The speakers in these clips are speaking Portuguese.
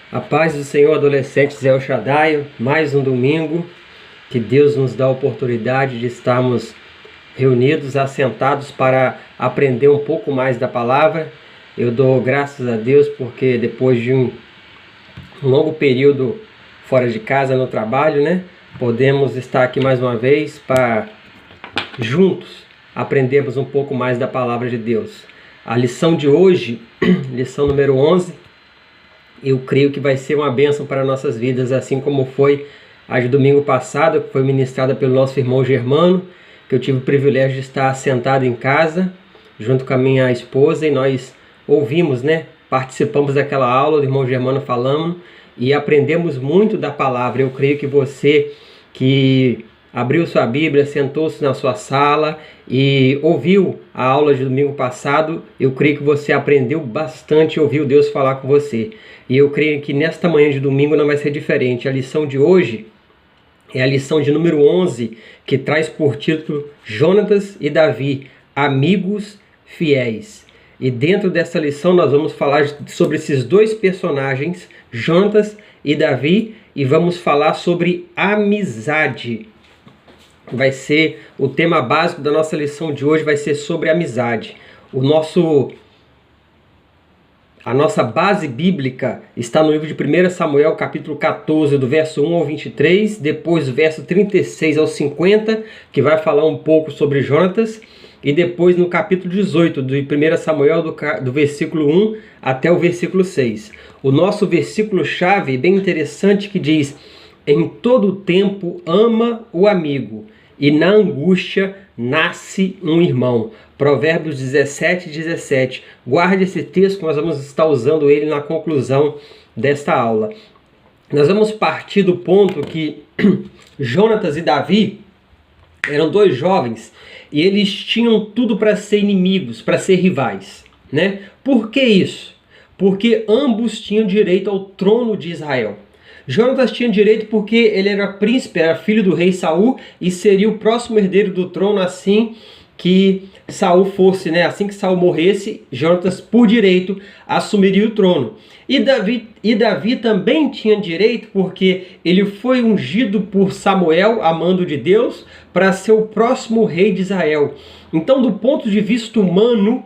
A paz do Senhor, adolescentes El Shaddai, mais um domingo que Deus nos dá a oportunidade de estarmos reunidos, assentados para aprender um pouco mais da palavra. Eu dou graças a Deus porque depois de um longo período fora de casa, no trabalho, podemos estar aqui mais uma vez para juntos aprendermos um pouco mais da palavra de Deus. A lição de hoje, lição número 11, eu creio que vai ser uma bênção para nossas vidas, assim como foi a de domingo passado, que foi ministrada pelo nosso irmão Germano, que eu tive o privilégio de estar sentado em casa, junto com a minha esposa, e nós ouvimos, participamos daquela aula do irmão Germano falando, e aprendemos muito da palavra. Eu creio que você que abriu sua Bíblia, sentou-se na sua sala e ouviu a aula de domingo passado, eu creio que você aprendeu bastante e ouviu Deus falar com você. E eu creio que nesta manhã de domingo não vai ser diferente. A lição de hoje é a lição de número 11, que traz por título Jonatas e Davi, amigos fiéis. E dentro dessa lição nós vamos falar sobre esses dois personagens, Jonatas e Davi, e vamos falar sobre amizade. Vai ser o tema básico da nossa lição de hoje, vai ser sobre amizade. A nossa base bíblica está no livro de 1 Samuel, capítulo 14, do verso 1 ao 23, depois do verso 36 ao 50, que vai falar um pouco sobre Jonatas, e depois no capítulo 18 do 1 Samuel, do versículo 1 até o versículo 6. O nosso versículo-chave, bem interessante, que diz: em todo tempo ama o amigo, e na angústia nasce um irmão. Provérbios 17:17. Guarde esse texto, que nós vamos estar usando ele na conclusão desta aula. Nós vamos partir do ponto que Jonatas e Davi eram dois jovens e eles tinham tudo para ser inimigos, para ser rivais, Por que isso? Porque ambos tinham direito ao trono de Israel. Jonatas tinha direito porque ele era príncipe, era filho do rei Saul e seria o próximo herdeiro do trono assim que Saul fosse, assim que Saul morresse, Jonatas por direito assumiria o trono. E Davi também tinha direito porque ele foi ungido por Samuel, a mando de Deus, para ser o próximo rei de Israel. Então, do ponto de vista humano,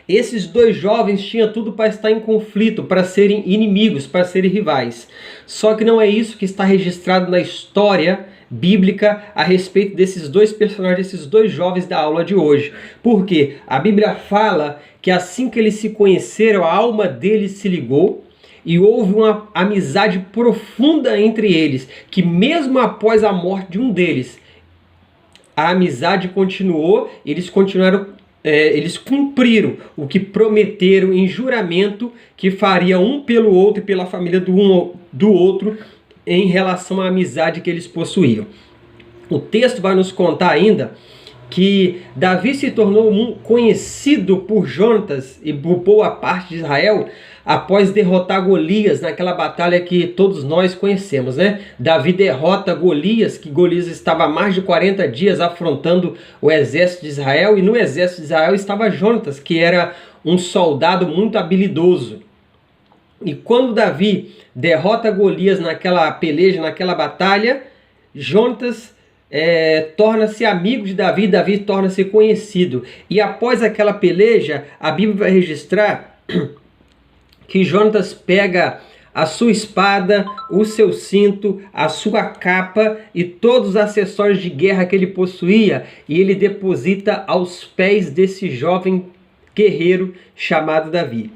esses dois jovens tinham tudo para estar em conflito, para serem inimigos, para serem rivais. Só que não é isso que está registrado na história bíblica a respeito desses dois personagens, desses dois jovens da aula de hoje. Porque a Bíblia fala que assim que eles se conheceram, a alma deles se ligou e houve uma amizade profunda entre eles, que mesmo após a morte de um deles, a amizade continuou, eles cumpriram o que prometeram em juramento que faria um pelo outro e pela família do outro em relação à amizade que eles possuíam. O texto vai nos contar ainda que Davi se tornou conhecido por Jonatas e por boa parte de Israel após derrotar Golias naquela batalha que todos nós conhecemos, Davi derrota Golias, que Golias estava há mais de 40 dias afrontando o exército de Israel, e no exército de Israel estava Jonatas, que era um soldado muito habilidoso. E quando Davi derrota Golias naquela peleja, naquela batalha, Jonatas torna-se amigo de Davi, Davi torna-se conhecido. E após aquela peleja, a Bíblia vai registrar que Jonatas pega a sua espada, o seu cinto, a sua capa e todos os acessórios de guerra que ele possuía, e ele deposita aos pés desse jovem guerreiro chamado Davi.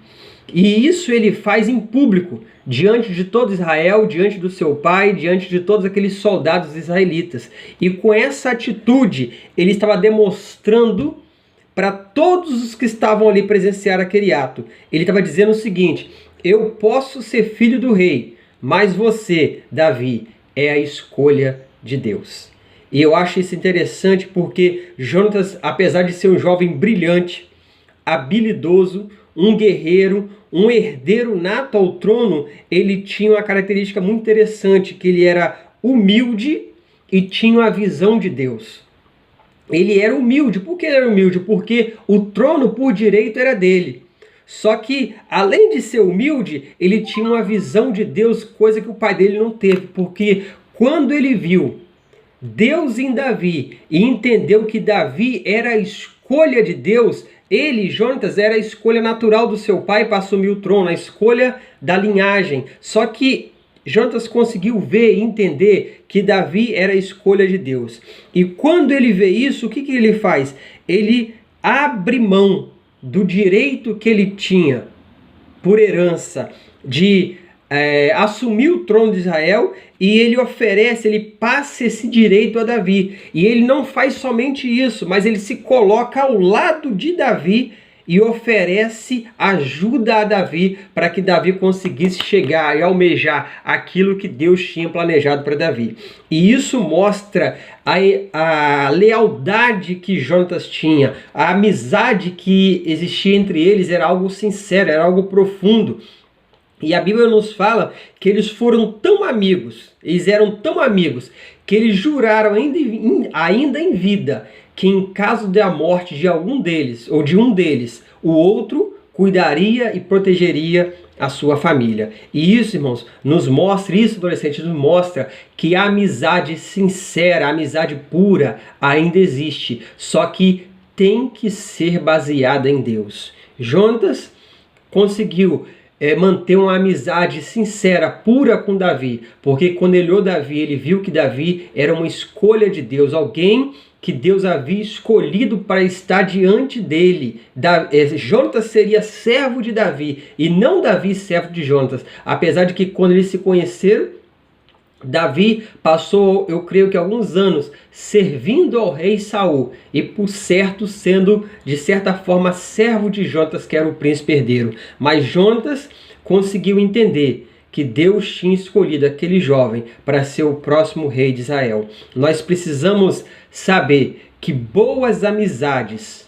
E isso ele faz em público, diante de todo Israel, diante do seu pai, diante de todos aqueles soldados israelitas. E com essa atitude, ele estava demonstrando para todos os que estavam ali presenciar aquele ato. Ele estava dizendo o seguinte: eu posso ser filho do rei, mas você, Davi, é a escolha de Deus. E eu acho isso interessante porque Jonatas, apesar de ser um jovem brilhante, habilidoso, um guerreiro, um herdeiro nato ao trono, ele tinha uma característica muito interessante, que ele era humilde e tinha a visão de Deus. Ele era humilde. Por que ele era humilde? Porque o trono por direito era dele. Só que, além de ser humilde, ele tinha uma visão de Deus, coisa que o pai dele não teve. Porque quando ele viu Deus em Davi e entendeu que Davi era a escolha de Deus, ele, Jonatas, era a escolha natural do seu pai para assumir o trono, a escolha da linhagem. Só que Jonatas conseguiu ver e entender que Davi era a escolha de Deus. E quando ele vê isso, o que ele faz? Ele abre mão do direito que ele tinha por herança de assumir o trono de Israel, e ele oferece, ele passa esse direito a Davi. E ele não faz somente isso, mas ele se coloca ao lado de Davi e oferece ajuda a Davi para que Davi conseguisse chegar e almejar aquilo que Deus tinha planejado para Davi. E isso mostra a lealdade que Jonatas tinha, a amizade que existia entre eles era algo sincero, era algo profundo. E a Bíblia nos fala que eles foram tão amigos, eles eram tão amigos, que eles juraram ainda em vida que em caso da morte de algum deles, ou de um deles, o outro cuidaria e protegeria a sua família. E isso, irmãos, nos mostra, isso, adolescente, nos mostra que a amizade sincera, a amizade pura ainda existe, só que tem que ser baseada em Deus. Jonatas conseguiu manter uma amizade sincera, pura com Davi, porque quando ele olhou Davi, ele viu que Davi era uma escolha de Deus, alguém que Deus havia escolhido para estar diante dele. Jonatas seria servo de Davi, e não Davi servo de Jonatas, apesar de que quando eles se conheceram, Davi passou, eu creio que alguns anos, servindo ao rei Saul, e por certo sendo, de certa forma, servo de Jonatas, que era o príncipe herdeiro. Mas Jonatas conseguiu entender que Deus tinha escolhido aquele jovem para ser o próximo rei de Israel. Nós precisamos saber que boas amizades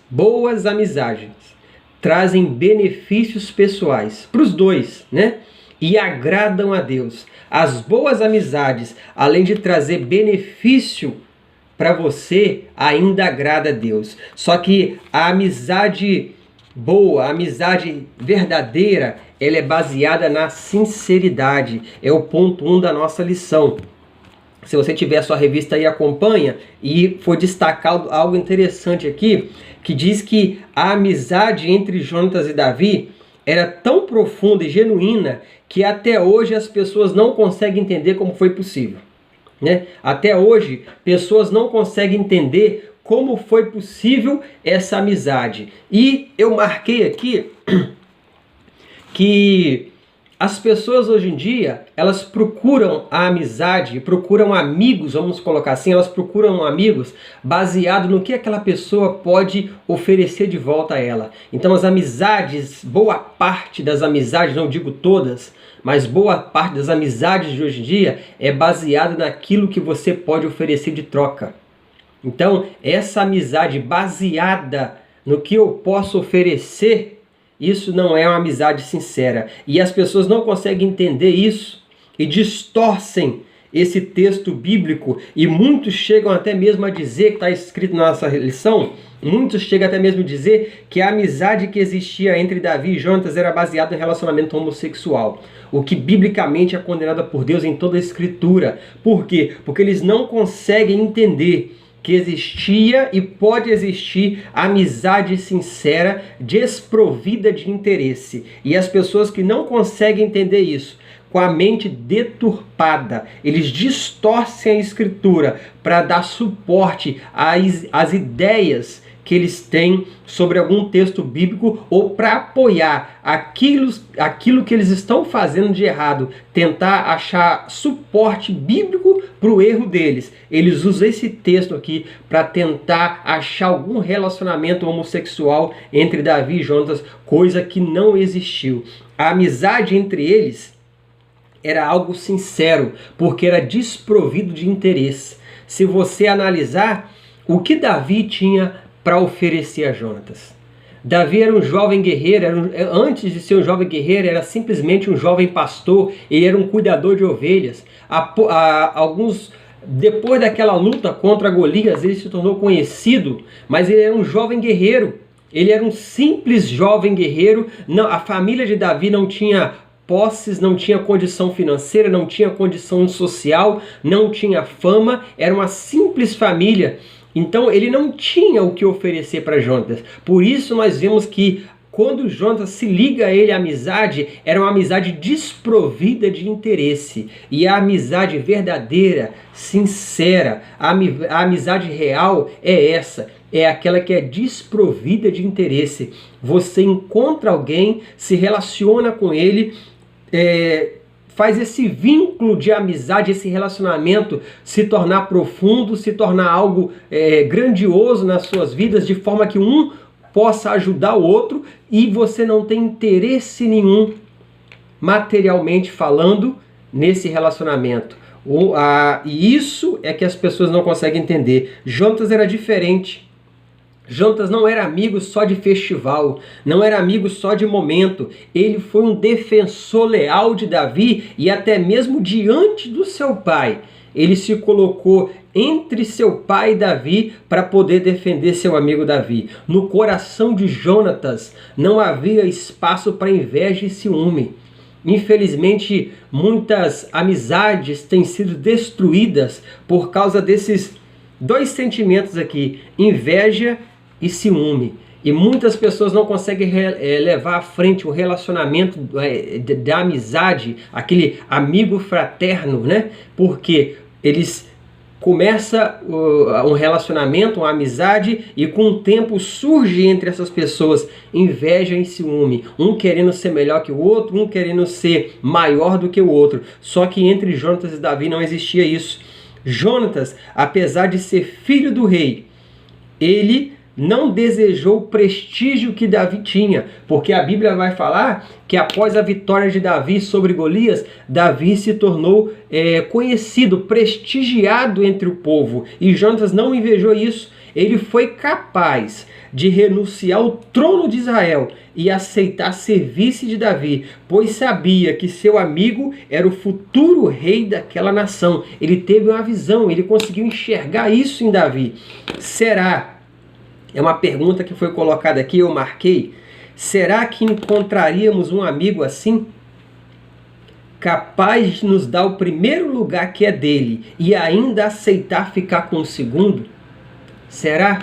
trazem benefícios pessoais para os dois, né? E agradam a Deus. As boas amizades, além de trazer benefício para você, ainda agrada a Deus. Só que a amizade boa, a amizade verdadeira, ela é baseada na sinceridade. É o ponto 1 da nossa lição. Se você tiver a sua revista aí, acompanha, e for destacar algo interessante aqui, que diz que a amizade entre Jonatas e Davi era tão profunda e genuína que até hoje as pessoas não conseguem entender como foi possível, né? Até hoje, pessoas não conseguem entender como foi possível essa amizade. E eu marquei aqui que as pessoas hoje em dia, elas procuram a amizade, procuram amigos, vamos colocar assim, elas procuram amigos baseado no que aquela pessoa pode oferecer de volta a ela. Então as amizades, boa parte das amizades, não digo todas, mas boa parte das amizades de hoje em dia é baseada naquilo que você pode oferecer de troca. Então essa amizade baseada no que eu posso oferecer, isso não é uma amizade sincera. E as pessoas não conseguem entender isso e distorcem esse texto bíblico. E muitos chegam até mesmo a dizer, que está escrito na nossa lição, muitos chegam até mesmo a dizer que a amizade que existia entre Davi e Jonatas era baseada em relacionamento homossexual. O que biblicamente é condenado por Deus em toda a Escritura. Por quê? Porque eles não conseguem entender que existia e pode existir amizade sincera, desprovida de interesse. E as pessoas que não conseguem entender isso, com a mente deturpada, eles distorcem a Escritura para dar suporte às ideias que eles têm sobre algum texto bíblico, ou para apoiar aquilo que eles estão fazendo de errado, tentar achar suporte bíblico para o erro deles. Eles usam esse texto aqui para tentar achar algum relacionamento homossexual entre Davi e Jonatas, coisa que não existiu. A amizade entre eles era algo sincero, porque era desprovido de interesse. Se você analisar o que Davi tinha para oferecer a Jonatas. Davi era um jovem guerreiro, antes de ser um jovem guerreiro, era simplesmente um jovem pastor, ele era um cuidador de ovelhas. Depois daquela luta contra Golias, ele se tornou conhecido, mas ele era um jovem guerreiro. Ele era um simples jovem guerreiro. Não, a família de Davi não tinha posses, não tinha condição financeira, não tinha condição social, não tinha fama, era uma simples família. Então ele não tinha o que oferecer para Jonatas. Por isso nós vemos que quando Jonatas se liga a ele, a amizade era uma amizade desprovida de interesse. E a amizade verdadeira, sincera, a amizade real é essa. É aquela que é desprovida de interesse. Você encontra alguém, se relaciona com ele, faz esse vínculo de amizade, esse relacionamento se tornar profundo, se tornar algo grandioso nas suas vidas, de forma que um possa ajudar o outro e você não tem interesse nenhum, materialmente falando, nesse relacionamento. E isso é que as pessoas não conseguem entender. Jonatas era diferente. Jonatas não era amigo só de festival, não era amigo só de momento. Ele foi um defensor leal de Davi e até mesmo diante do seu pai. Ele se colocou entre seu pai e Davi para poder defender seu amigo Davi. No coração de Jonatas não havia espaço para inveja e ciúme. Infelizmente, muitas amizades têm sido destruídas por causa desses dois sentimentos aqui, inveja e ciúme. E muitas pessoas não conseguem levar à frente o relacionamento da amizade, aquele amigo fraterno, né? Porque eles começam um relacionamento, uma amizade, e com o tempo surge entre essas pessoas inveja e ciúme. Um querendo ser melhor que o outro, um querendo ser maior do que o outro. Só que entre Jonatas e Davi não existia isso. Jonatas, apesar de ser filho do rei, ele não desejou o prestígio que Davi tinha, porque a Bíblia vai falar que após a vitória de Davi sobre Golias, Davi se tornou conhecido, prestigiado entre o povo, e Jonatas não invejou isso. Ele foi capaz de renunciar ao trono de Israel e aceitar ser vice de Davi, pois sabia que seu amigo era o futuro rei daquela nação. Ele teve uma visão, ele conseguiu enxergar isso em Davi. Será? É uma pergunta que foi colocada aqui, eu marquei. Será que encontraríamos um amigo assim? Capaz de nos dar o primeiro lugar que é dele e ainda aceitar ficar com o segundo? Será?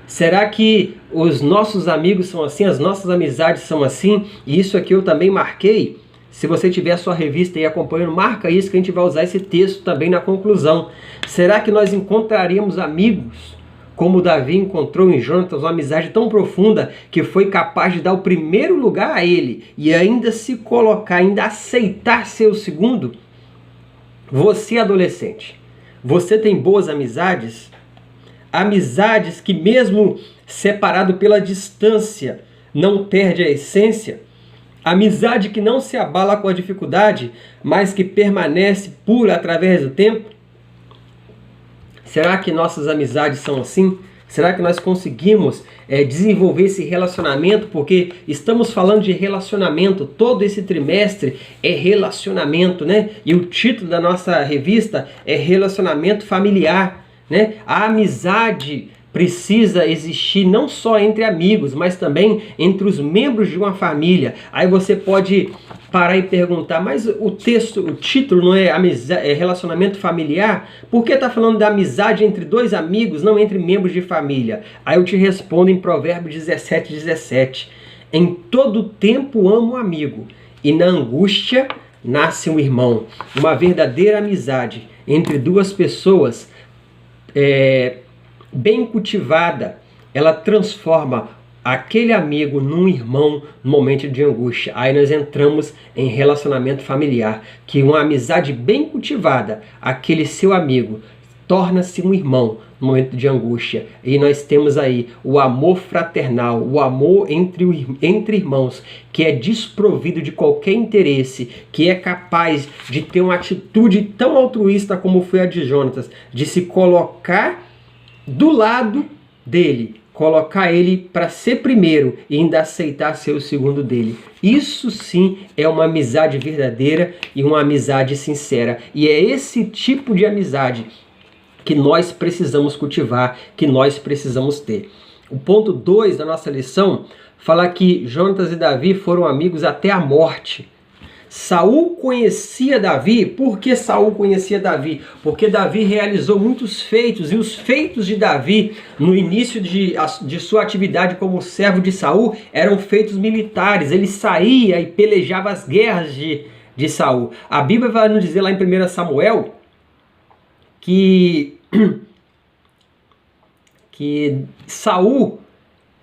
Será que os nossos amigos são assim, as nossas amizades são assim? E isso aqui eu também marquei. Se você tiver a sua revista aí acompanhando, marca isso que a gente vai usar esse texto também na conclusão. Será que nós encontraríamos amigos como Davi encontrou em Jonatas, uma amizade tão profunda que foi capaz de dar o primeiro lugar a ele e ainda se colocar, ainda aceitar ser o segundo? Você, adolescente, você tem boas amizades? Amizades que mesmo separado pela distância não perde a essência? Amizade que não se abala com a dificuldade, mas que permanece pura através do tempo? Será que nossas amizades são assim? Será que nós conseguimos desenvolver esse relacionamento? Porque estamos falando de relacionamento, todo esse trimestre é relacionamento, né? E o título da nossa revista é Relacionamento Familiar, né? A amizade precisa existir não só entre amigos, mas também entre os membros de uma família. Aí você pode parar e perguntar, mas o título não é relacionamento familiar? Por que está falando da amizade entre dois amigos, não entre membros de família? Aí eu te respondo em Provérbios 17:17. Em todo tempo amo o amigo, e na angústia nasce um irmão. Uma verdadeira amizade entre duas pessoas bem cultivada, ela transforma aquele amigo num irmão no momento de angústia. Aí nós entramos em relacionamento familiar, que uma amizade bem cultivada, aquele seu amigo torna-se um irmão no momento de angústia. E nós temos aí o amor fraternal, o amor entre irmãos, que é desprovido de qualquer interesse, que é capaz de ter uma atitude tão altruísta como foi a de Jonatas, de se colocar do lado dele, colocar ele para ser primeiro e ainda aceitar ser o segundo dele. Isso sim é uma amizade verdadeira e uma amizade sincera. E é esse tipo de amizade que nós precisamos cultivar, que nós precisamos ter. O ponto 2 da nossa lição fala que Jonatas e Davi foram amigos até a morte. Saul conhecia Davi. Por que Saul conhecia Davi? Porque Davi realizou muitos feitos, e os feitos de Davi no início de sua atividade como servo de Saul eram feitos militares. Ele saía e pelejava as guerras de Saul. A Bíblia vai nos dizer lá em 1 Samuel que Saul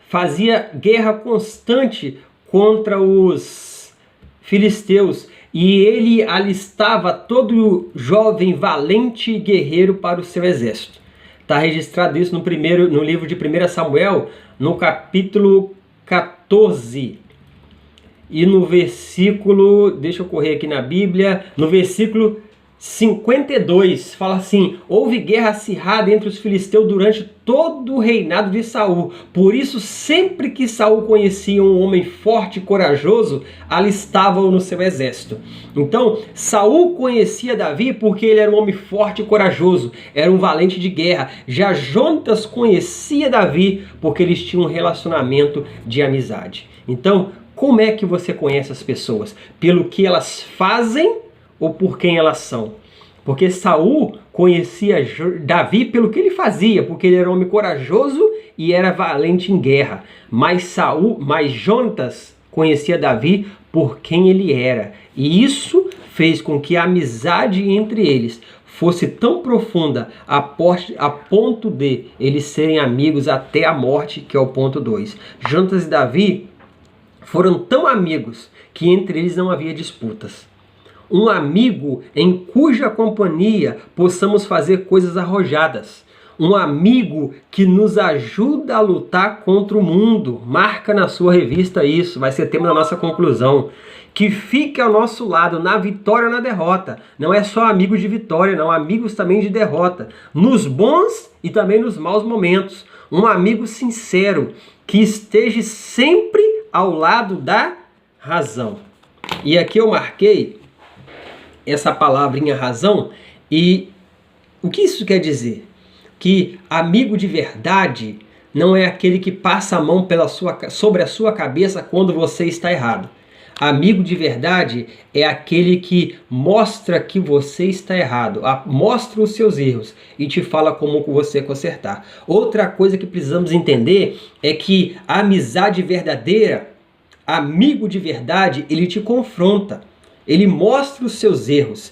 fazia guerra constante contra os filisteus, e ele alistava todo jovem valente e guerreiro para o seu exército. Está registrado isso no livro de 1 Samuel, no capítulo 14. E no versículo, deixa eu correr aqui na Bíblia, no versículo 52, fala assim: houve guerra acirrada entre os filisteus durante todo o reinado de Saul. Por isso, sempre que Saul conhecia um homem forte e corajoso, alistava-o no seu exército. Então, Saul conhecia Davi porque ele era um homem forte e corajoso, era um valente de guerra. Já Jonatas conhecia Davi porque eles tinham um relacionamento de amizade. Então, como é que você conhece as pessoas? Pelo que elas fazem ou por quem elas são? Porque Saul conhecia Davi pelo que ele fazia, porque ele era um homem corajoso e era valente em guerra. Mas Jonatas conhecia Davi por quem ele era. E isso fez com que a amizade entre eles fosse tão profunda a ponto de eles serem amigos até a morte, que é o ponto 2. Jonatas e Davi foram tão amigos que entre eles não havia disputas. Um amigo em cuja companhia possamos fazer coisas arrojadas. Um amigo que nos ajuda a lutar contra o mundo. Marca na sua revista isso, vai ser tema da nossa conclusão. Que fique ao nosso lado na vitória ou na derrota. Não é só amigo de vitória, não. Amigos também de derrota. Nos bons e também nos maus momentos. Um amigo sincero que esteja sempre ao lado da razão. E aqui eu marquei essa palavrinha razão, e o que isso quer dizer? Que amigo de verdade não é aquele que passa a mão sobre a sua cabeça quando você está errado. Amigo de verdade é aquele que mostra que você está errado, mostra os seus erros e te fala como você consertar. Outra coisa que precisamos entender é que a amizade verdadeira, amigo de verdade, ele te confronta. Ele mostra os seus erros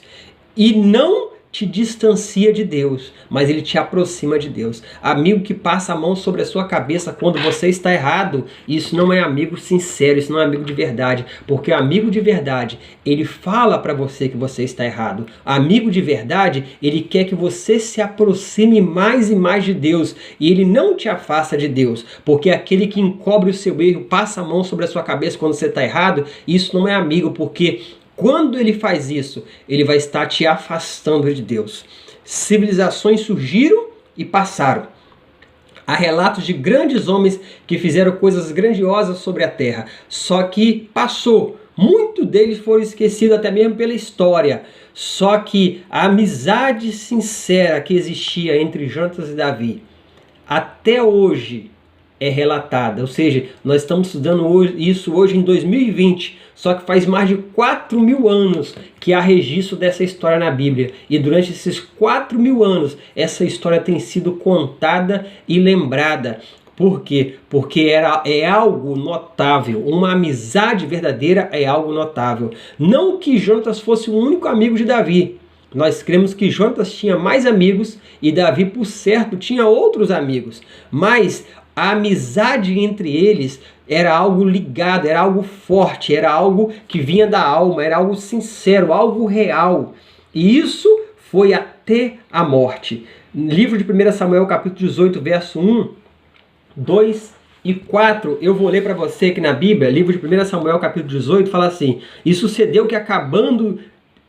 e não te distancia de Deus, mas ele te aproxima de Deus. Amigo que passa a mão sobre a sua cabeça quando você está errado, isso não é amigo sincero, isso não é amigo de verdade, porque amigo de verdade, ele fala para você que você está errado. Amigo de verdade, ele quer que você se aproxime mais e mais de Deus, e ele não te afasta de Deus, porque aquele que encobre o seu erro, passa a mão sobre a sua cabeça quando você está errado, isso não é amigo, porque quando ele faz isso, ele vai estar te afastando de Deus. Civilizações surgiram e passaram. Há relatos de grandes homens que fizeram coisas grandiosas sobre a terra. Só que passou. Muitos deles foram esquecidos até mesmo pela história. Só que a amizade sincera que existia entre Jonatas e Davi, até hoje é relatada. Ou seja, nós estamos estudando isso hoje em 2020. Só que faz mais de 4.000 anos que há registro dessa história na Bíblia. E durante esses 4.000 anos, essa história tem sido contada e lembrada. Por quê? Porque é algo notável. Uma amizade verdadeira é algo notável. Não que Jonatas fosse o único amigo de Davi. Nós cremos que Jonatas tinha mais amigos e Davi, por certo, tinha outros amigos. Mas a amizade entre eles era algo ligado, era algo forte, era algo que vinha da alma, era algo sincero, algo real. E isso foi até a morte. Livro de 1 Samuel, capítulo 18, verso 1, 2 e 4, eu vou ler para você aqui na Bíblia. Livro de 1 Samuel, capítulo 18, fala assim: e sucedeu que, acabando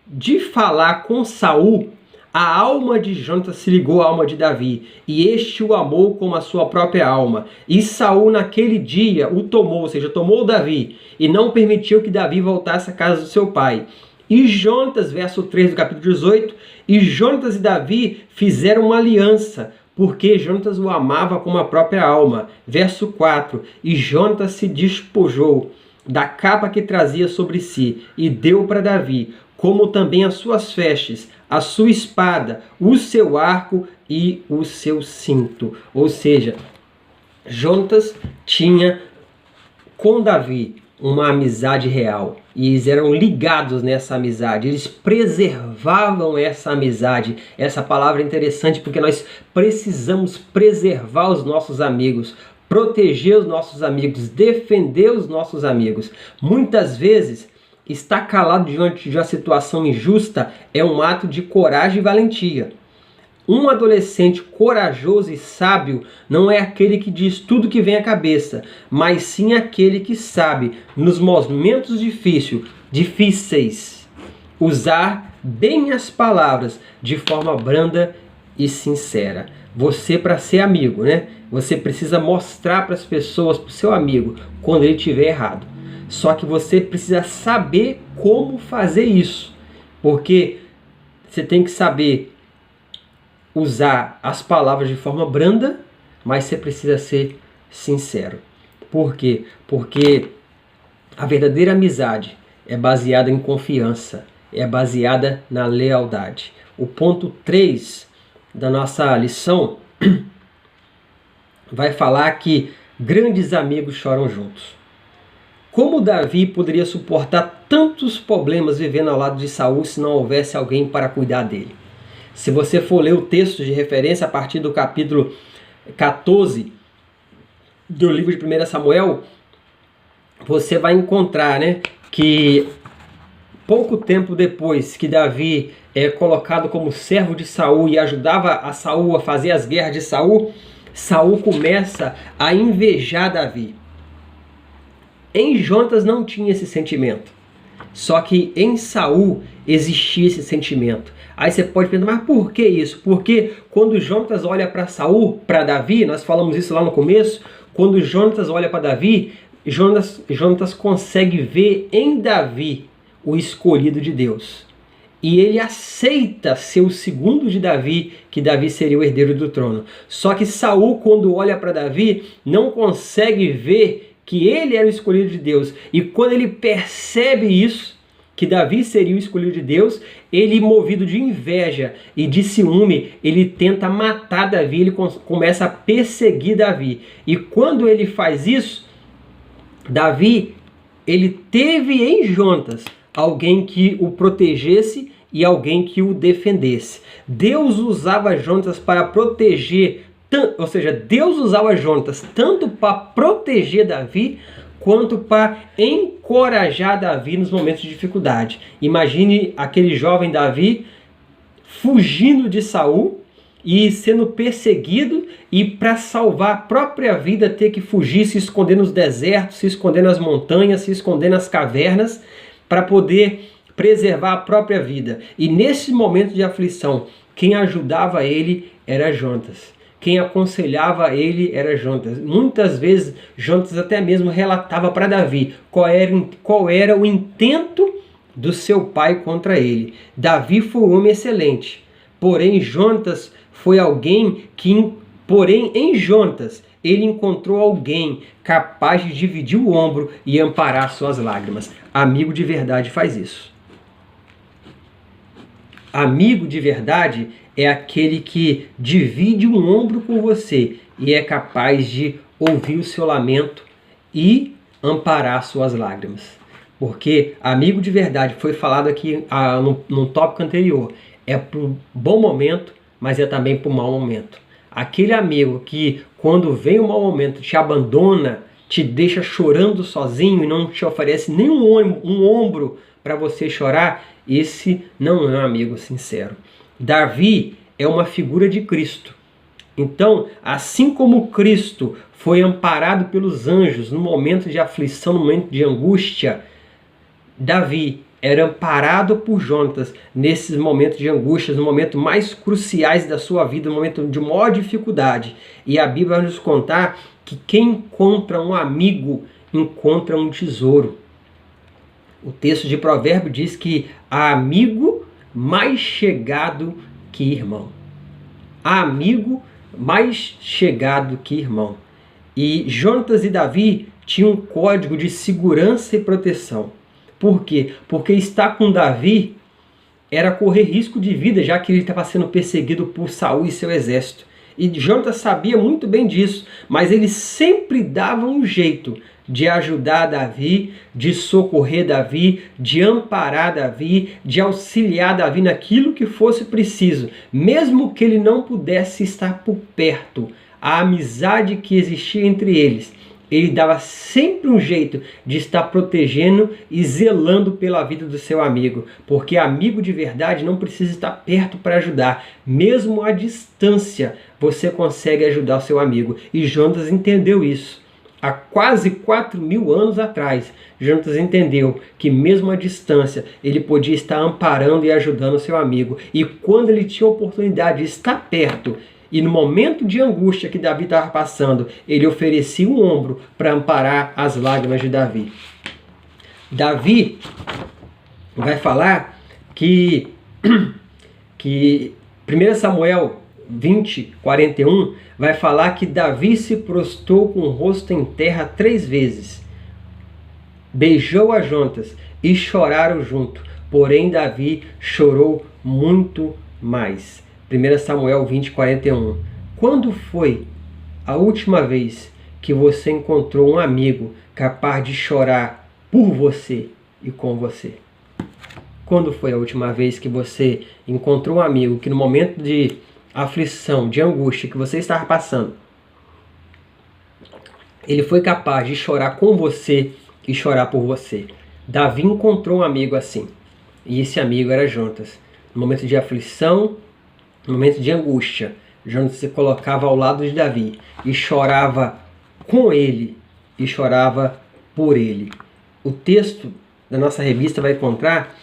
de falar com Saul, a alma de Jonatas se ligou à alma de Davi, e este o amou como a sua própria alma. E Saul naquele dia o tomou, ou seja, tomou Davi, e não permitiu que Davi voltasse à casa do seu pai. E Jonatas, verso 3 do capítulo 18, e Jonatas e Davi fizeram uma aliança, porque Jonatas o amava como a própria alma. Verso 4, e Jonatas se despojou da capa que trazia sobre si e deu para Davi, como também as suas vestes, a sua espada, o seu arco e o seu cinto. Ou seja, Jonatas tinha com Davi uma amizade real. E eles eram ligados nessa amizade, eles preservavam essa amizade. Essa palavra é interessante porque nós precisamos preservar os nossos amigos, proteger os nossos amigos, defender os nossos amigos. Muitas vezes, estar calado diante de uma situação injusta é um ato de coragem e valentia. Um adolescente corajoso e sábio não é aquele que diz tudo que vem à cabeça, mas sim aquele que sabe, nos momentos difíceis, usar bem as palavras de forma branda e sincera. Você, para ser amigo, né? Você precisa mostrar para as pessoas, para o seu amigo, quando ele estiver errado. Só que você precisa saber como fazer isso, porque você tem que saber usar as palavras de forma branda, mas você precisa ser sincero. Por quê? Porque a verdadeira amizade é baseada em confiança, é baseada na lealdade. O ponto 3 da nossa lição vai falar que grandes amigos choram juntos. Como Davi poderia suportar tantos problemas vivendo ao lado de Saul se não houvesse alguém para cuidar dele? Se você for ler o texto de referência a partir do capítulo 14 do livro de 1 Samuel, você vai encontrar, né, que pouco tempo depois que Davi é colocado como servo de Saul e ajudava a Saul a fazer as guerras de Saul, Saul começa a invejar Davi. Em Jonatas não tinha esse sentimento, só que em Saul existia esse sentimento. Aí você pode perguntar, mas por que isso? Porque quando Jonatas olha para Saul, para Davi, nós falamos isso lá no começo, quando Jonatas olha para Davi, Jonatas consegue ver em Davi o escolhido de Deus. E ele aceita ser o segundo de Davi, que Davi seria o herdeiro do trono. Só que Saul, quando olha para Davi, não consegue ver que ele era o escolhido de Deus. E quando ele percebe isso, que Davi seria o escolhido de Deus, ele, movido de inveja e de ciúme, ele tenta matar Davi, ele começa a perseguir Davi. E quando ele faz isso, Davi, ele teve em Jonatas alguém que o protegesse e alguém que o defendesse. Deus usava Jonatas para proteger, ou seja, Deus usava Jonatas tanto para proteger Davi, quanto para encorajar Davi nos momentos de dificuldade. Imagine aquele jovem Davi fugindo de Saul e sendo perseguido, e para salvar a própria vida ter que fugir, se esconder nos desertos, se esconder nas montanhas, se esconder nas cavernas, para poder preservar a própria vida. E nesse momento de aflição, quem ajudava ele era Jonatas. Quem aconselhava ele era Jonatas. Muitas vezes, Jonatas até mesmo relatava para Davi qual era o intento do seu pai contra ele. Davi foi um homem excelente, porém Jonatas foi alguém que... Porém, em Jonatas, ele encontrou alguém capaz de dividir o ombro e amparar suas lágrimas. Amigo de verdade faz isso. Amigo de verdade é aquele que divide um ombro com você e é capaz de ouvir o seu lamento e amparar suas lágrimas. Porque amigo de verdade, foi falado aqui no tópico anterior, é para o bom momento, mas é também para o mau momento. Aquele amigo que, quando vem o mau momento, te abandona, te deixa chorando sozinho e não te oferece nenhum um ombro para você chorar, esse não é um amigo sincero. Davi é uma figura de Cristo. Então, assim como Cristo foi amparado pelos anjos no momento de aflição, no momento de angústia, Davi era amparado por Jonatas nesses momentos de angústia, nos momentos mais cruciais da sua vida, no momento de maior dificuldade. E a Bíblia vai nos contar que quem encontra um amigo, encontra um tesouro. O texto de Provérbios diz que há amigo mais chegado que irmão. Há amigo mais chegado que irmão. E Jonatas e Davi tinham um código de segurança e proteção. Por quê? Porque estar com Davi era correr risco de vida, já que ele estava sendo perseguido por Saul e seu exército. E Jonatas sabia muito bem disso, mas ele sempre dava um jeito de ajudar Davi, de socorrer Davi, de amparar Davi, de auxiliar Davi naquilo que fosse preciso, mesmo que ele não pudesse estar por perto. A amizade que existia entre eles, ele dava sempre um jeito de estar protegendo e zelando pela vida do seu amigo, porque amigo de verdade não precisa estar perto para ajudar, mesmo à distância você consegue ajudar o seu amigo. E Jonatas entendeu isso. Há quase 4.000 anos atrás, Jonatas entendeu que mesmo à distância ele podia estar amparando e ajudando o seu amigo. E quando ele tinha a oportunidade de estar perto, e no momento de angústia que Davi estava passando, ele oferecia um ombro para amparar as lágrimas de Davi. Davi vai falar que 1 Samuel 20:41 vai falar que Davi se prostrou com o rosto em terra 3 vezes, beijou a Jonatas e choraram junto, porém Davi chorou muito mais. 1 Samuel 20:41. Quando foi a última vez que você encontrou um amigo capaz de chorar por você e com você? Quando foi a última vez que você encontrou um amigo que no momento de aflição, de angústia que você estava passando, ele foi capaz de chorar com você e chorar por você? Davi encontrou um amigo assim, e esse amigo era Jonatas. No momento de aflição, no momento de angústia, Jonatas se colocava ao lado de Davi e chorava com ele e chorava por ele. O texto da nossa revista vai encontrar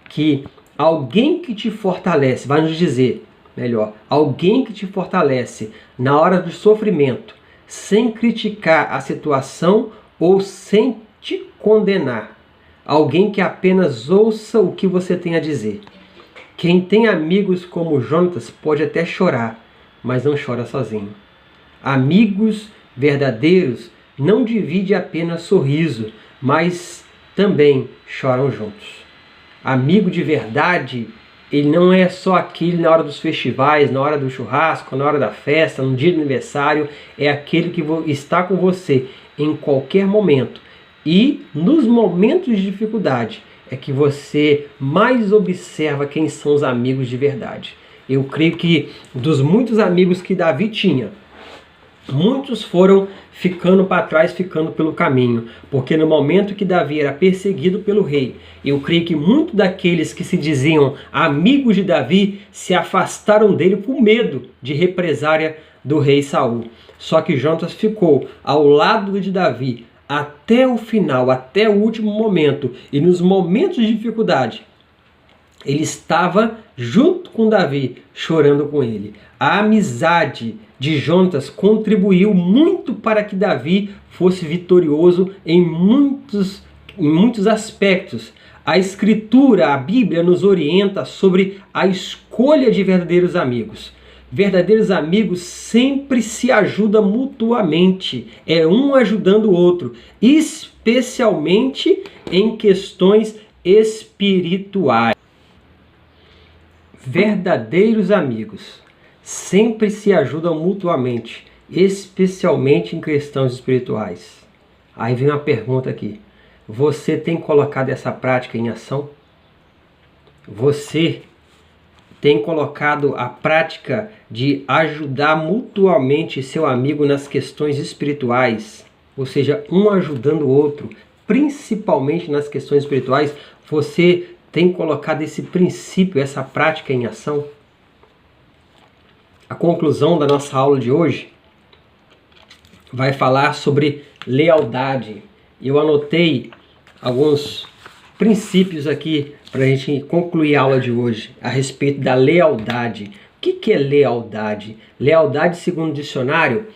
que alguém que te fortalece, vai nos dizer, melhor, alguém que te fortalece na hora do sofrimento, sem criticar a situação ou sem te condenar. Alguém que apenas ouça o que você tem a dizer. Quem tem amigos como Jonatas pode até chorar, mas não chora sozinho. Amigos verdadeiros não dividem apenas sorriso, mas também choram juntos. Amigo de verdade, ele não é só aquele na hora dos festivais, na hora do churrasco, na hora da festa, no dia do aniversário. É aquele que está com você em qualquer momento. E nos momentos de dificuldade é que você mais observa quem são os amigos de verdade. Eu creio que dos muitos amigos que Davi tinha, muitos foram ficando para trás, ficando pelo caminho, porque no momento que Davi era perseguido pelo rei, eu creio que muitos daqueles que se diziam amigos de Davi se afastaram dele com medo de represária do rei Saul. Só que Jonatas ficou ao lado de Davi até o final, até o último momento, e nos momentos de dificuldade, ele estava junto com Davi, chorando com ele. A amizade de Jonatas contribuiu muito para que Davi fosse vitorioso em muitos aspectos. A Escritura, a Bíblia, nos orienta sobre a escolha de verdadeiros amigos. Verdadeiros amigos sempre se ajudam mutuamente, é um ajudando o outro, especialmente em questões espirituais. Verdadeiros amigos sempre se ajudam mutuamente, especialmente em questões espirituais. Aí vem uma pergunta aqui: você tem colocado essa prática em ação? Você tem colocado a prática de ajudar mutuamente seu amigo nas questões espirituais, ou seja, um ajudando o outro, principalmente nas questões espirituais? Você tem colocado esse princípio, essa prática em ação? A conclusão da nossa aula de hoje vai falar sobre lealdade. Eu anotei alguns princípios aqui para a gente concluir a aula de hoje a respeito da lealdade. O que é lealdade? Lealdade, segundo o dicionário,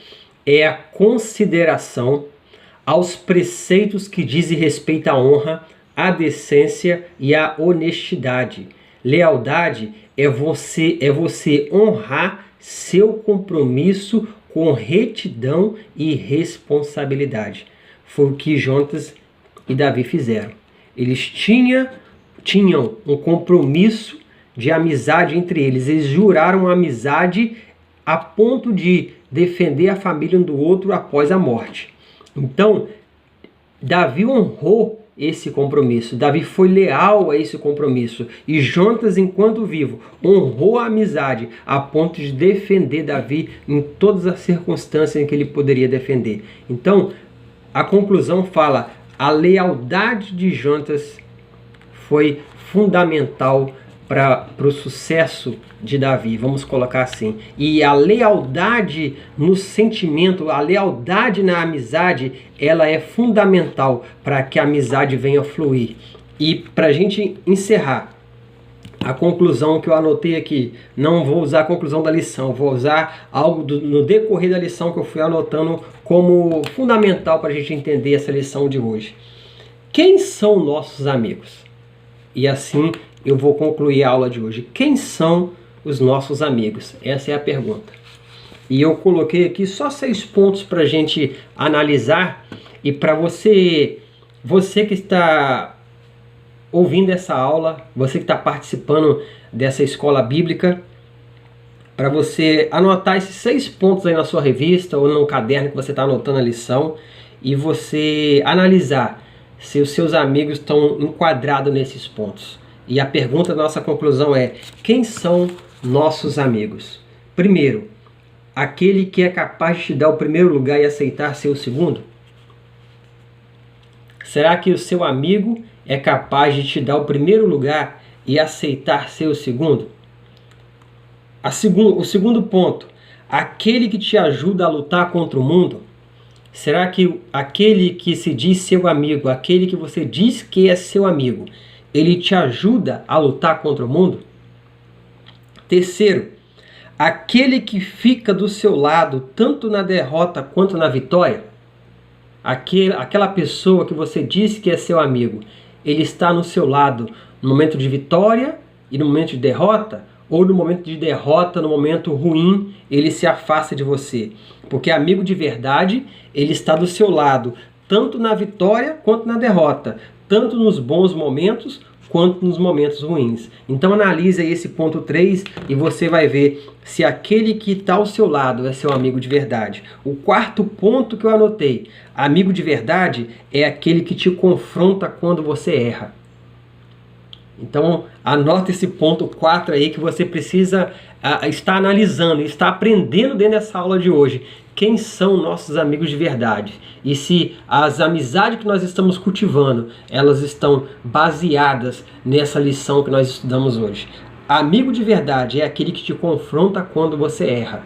é a consideração aos preceitos que dizem respeito à honra, à decência e à honestidade. Lealdade é você honrar seu compromisso com retidão e responsabilidade. Foi o que Jonatas e Davi fizeram. Eles tinham um compromisso de amizade entre eles. Eles juraram amizade a ponto de defender a família um do outro após a morte. Então, Davi honrou esse compromisso. Davi foi leal a esse compromisso. E Jonatas, enquanto vivo, honrou a amizade a ponto de defender Davi em todas as circunstâncias em que ele poderia defender. Então, a conclusão fala: a lealdade de Jonatas foi fundamental para o sucesso de Davi, vamos colocar assim. E a lealdade no sentimento, a lealdade na amizade, ela é fundamental para que a amizade venha fluir. E para a gente encerrar, a conclusão que eu anotei aqui, não vou usar a conclusão da lição, vou usar algo no decorrer da lição que eu fui anotando como fundamental para a gente entender essa lição de hoje. Quem são nossos amigos? E assim eu vou concluir a aula de hoje. Quem são os nossos amigos? Essa é a pergunta. E eu coloquei aqui só 6 pontos para a gente analisar. E para você que está ouvindo essa aula, você que está participando dessa escola bíblica, para você anotar esses 6 pontos aí na sua revista ou no caderno que você está anotando a lição, e você analisar se os seus amigos estão enquadrados nesses pontos. E a pergunta da nossa conclusão é: quem são nossos amigos? Primeiro, aquele que é capaz de te dar o primeiro lugar e aceitar ser o segundo? Será que o seu amigo é capaz de te dar o primeiro lugar e aceitar ser o segundo? O segundo ponto, aquele que te ajuda a lutar contra o mundo? Será que aquele que se diz seu amigo, aquele que você diz que é seu amigo, ele te ajuda a lutar contra o mundo? Terceiro, aquele que fica do seu lado tanto na derrota quanto na vitória? Aquela pessoa que você diz que é seu amigo, ele está no seu lado no momento de vitória e no momento de derrota? Ou no momento de derrota, no momento ruim, ele se afasta de você? Porque amigo de verdade, ele está do seu lado, tanto na vitória quanto na derrota, tanto nos bons momentos quanto nos momentos ruins. Então analise aí esse ponto 3 e você vai ver se aquele que está ao seu lado é seu amigo de verdade. O quarto ponto que eu anotei: amigo de verdade é aquele que te confronta quando você erra. Então anota esse ponto 4 aí que você precisa estar analisando, estar aprendendo dentro dessa aula de hoje. Quem são nossos amigos de verdade? E se as amizades que nós estamos cultivando, elas estão baseadas nessa lição que nós estudamos hoje. Amigo de verdade é aquele que te confronta quando você erra.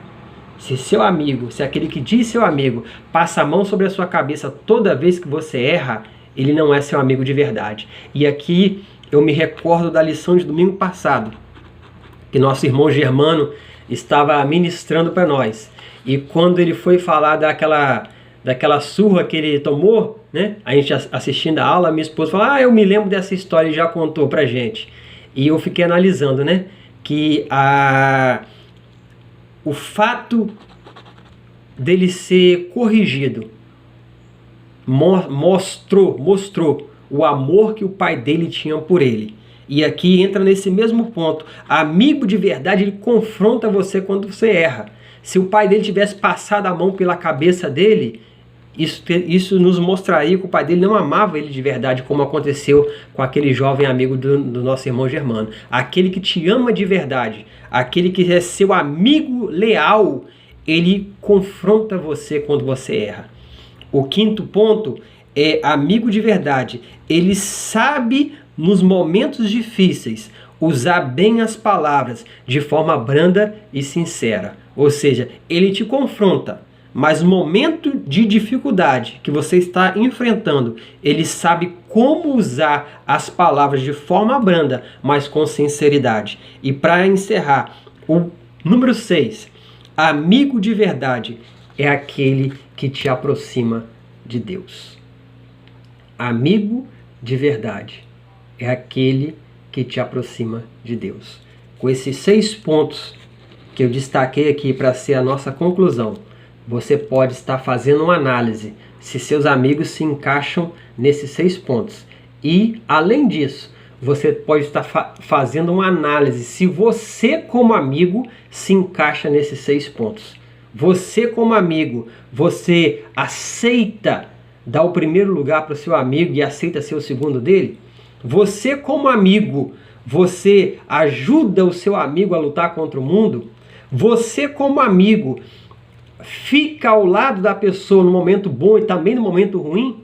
Se seu amigo, se aquele que diz seu amigo, passa a mão sobre a sua cabeça toda vez que você erra, ele não é seu amigo de verdade. E aqui eu me recordo da lição de domingo passado, que nosso irmão Germano estava ministrando para nós. E quando ele foi falar daquela surra que ele tomou, né? A gente assistindo a aula, minha esposa falou: eu me lembro dessa história e já contou pra gente. E eu fiquei analisando, né? Que o fato dele ser corrigido mostrou o amor que o pai dele tinha por ele. E aqui entra nesse mesmo ponto. Amigo de verdade, ele confronta você quando você erra. Se o pai dele tivesse passado a mão pela cabeça dele, isso nos mostraria que o pai dele não amava ele de verdade, como aconteceu com aquele jovem amigo do nosso irmão Germano. Aquele que te ama de verdade, aquele que é seu amigo leal, ele confronta você quando você erra. O quinto ponto é amigo de verdade. Ele sabe, nos momentos difíceis, usar bem as palavras de forma branda e sincera. Ou seja, ele te confronta, mas no momento de dificuldade que você está enfrentando, ele sabe como usar as palavras de forma branda, mas com sinceridade. E para encerrar, o número 6, amigo de verdade é aquele que te aproxima de Deus. Amigo de verdade é aquele que te aproxima de Deus. Com esses 6 pontos, que eu destaquei aqui para ser a nossa conclusão. Você pode estar fazendo uma análise se seus amigos se encaixam nesses 6 pontos. E, além disso, você pode estar fazendo uma análise se você, como amigo, se encaixa nesses 6 pontos. Você, como amigo, você aceita dar o primeiro lugar para o seu amigo e aceita ser o segundo dele? Você, como amigo, você ajuda o seu amigo a lutar contra o mundo? Você, como amigo, fica ao lado da pessoa no momento bom e também no momento ruim?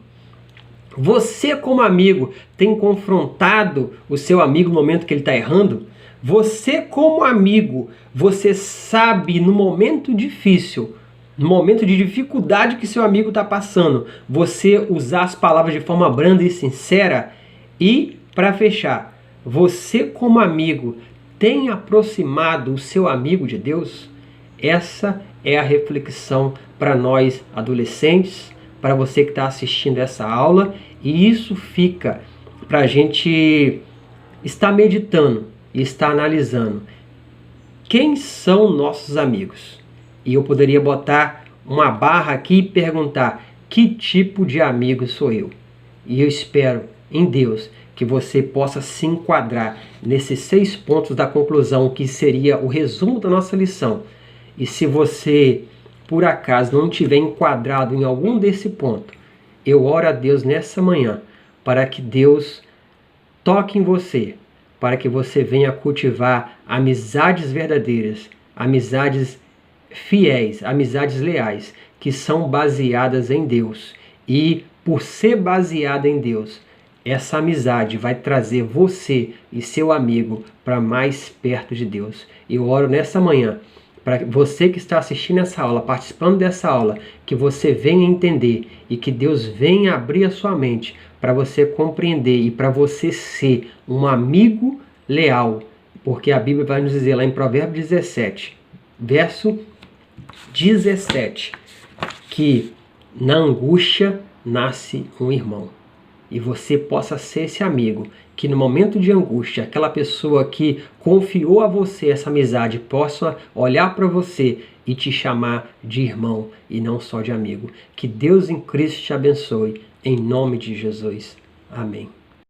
Você, como amigo, tem confrontado o seu amigo no momento que ele está errando? Você, como amigo, você sabe no momento difícil, no momento de dificuldade que seu amigo está passando, você usar as palavras de forma branda e sincera? E, para fechar, você, como amigo, tem aproximado o seu amigo de Deus? Essa é a reflexão para nós adolescentes, para você que está assistindo essa aula, e isso fica para a gente estar meditando e estar analisando. Quem são nossos amigos? E eu poderia botar uma barra aqui e perguntar: que tipo de amigo sou eu? E eu espero em Deus que você possa se enquadrar nesses 6 pontos da conclusão, que seria o resumo da nossa lição. E se você, por acaso, não tiver enquadrado em algum desse ponto, eu oro a Deus nessa manhã para que Deus toque em você, para que você venha cultivar amizades verdadeiras, amizades fiéis, amizades leais, que são baseadas em Deus. E por ser baseada em Deus, essa amizade vai trazer você e seu amigo para mais perto de Deus. Eu oro nessa manhã para você que está assistindo essa aula, participando dessa aula, que você venha entender e que Deus venha abrir a sua mente para você compreender e para você ser um amigo leal. Porque a Bíblia vai nos dizer lá em Provérbios 17, verso 17, que na angústia nasce um irmão. E você possa ser esse amigo que no momento de angústia, aquela pessoa que confiou a você essa amizade, possa olhar para você e te chamar de irmão e não só de amigo. Que Deus em Cristo te abençoe, em nome de Jesus. Amém.